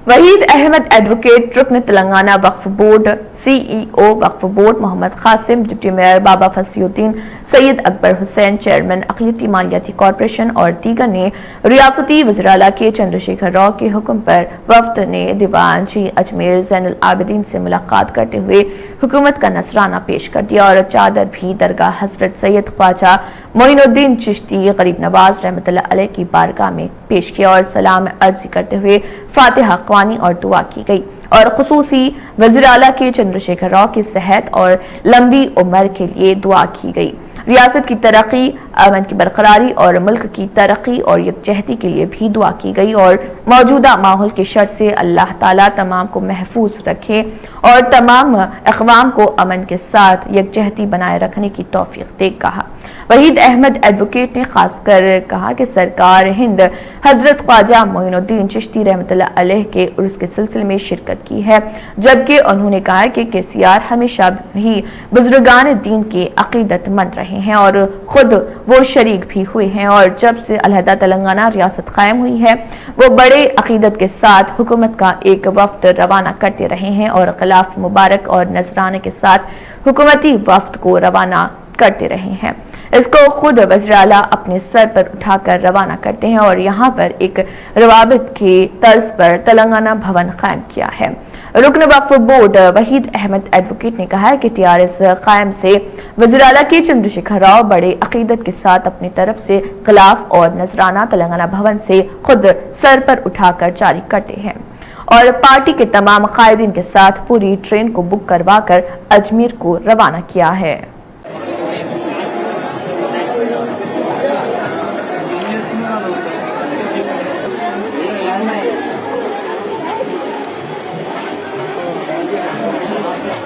Waheed Ahmed advocate रुकन Telangana Waqf Board CEO Waqf Board Mohammad Qasim, deputy mayor Baba Fasiuddin, Syed Akbar Hussain chairman अक़लियती मालियाती कॉर्पोरेशन और दीगर ने रियासती वज़ीर-ए-आला के चंद्रशेखर राव के हुक्म पर वफ्द ने दीवान जी अजमेर ज़ैनुल आबिदीन से मुलाकात करते हुए हुकूमत का नसराना पेश कर दिया और चादर भी दरगाह हजरत सैयद ख्वाजा मोइनुद्दीन चिश्ती गरीब नवाज रहमतुल्लाह अलैह की बारगाह में पेश किया और सलाम अर्जी करते हुए फातिहा ख्वानी और दुआ की गई और खुसूसी वज़ीर-ए-आला के चंद्रशेखर राव की सेहत और लंबी उम्र के लिए दुआ की गई। रियासत की तरक्की, अमन की बरकरारी और मुल्क की तरक्की और यकजहती के लिए भी दुआ की गई और मौजूदा माहौल के शर से अल्लाह ताला तमाम को महफूज रखे और तमाम अक़वाम को अमन के साथ यकजहती बनाए रखने की तौफीक दे। कहा वहीद अहमद एडवोकेट ने खासकर कहा कि सरकार हिंद हजरत ख्वाजा मोइनुद्दीन चिश्ती रहमतुल्लाह अलैह के उर्स के सिलसिले में शिरकत की है, जबकि उन्होंने कहा कि KCR हमेशा ही बुजुर्गान दीन के अकीदतमंद रहे हैं और खुद वो शरीक भी हुए हैं और जब से अलहदा तेलंगाना रियासत कायम हुई है वो बड़े अकीदत के साथ हुकूमत का एक वफ्द रवाना करते रहे हैं और खिलाफ मुबारक और नजराने के साथ हुकूमती वफ्द को रवाना करते रहे हैं। इसको खुद वज़ीर-ए-आला अपने सर पर उठाकर रवाना करते हैं और यहाँ पर एक रवाबित के तर्ज पर तेलंगाना भवन कायम किया है। रुकन वक्फ बोर्ड वहीद अहमद एडवोकेट ने कहा है कि TRS कायम से वज़ीर-ए-आला के चंद्रशेखर राव बड़े अकीदत के साथ अपनी तरफ से खिलाफ और नजराना तेलंगाना भवन से खुद सर पर उठाकर जारी करते हैं और पार्टी के तमाम कायदीन के साथ पूरी ट्रेन को बुक करवा कर अजमेर को रवाना किया है।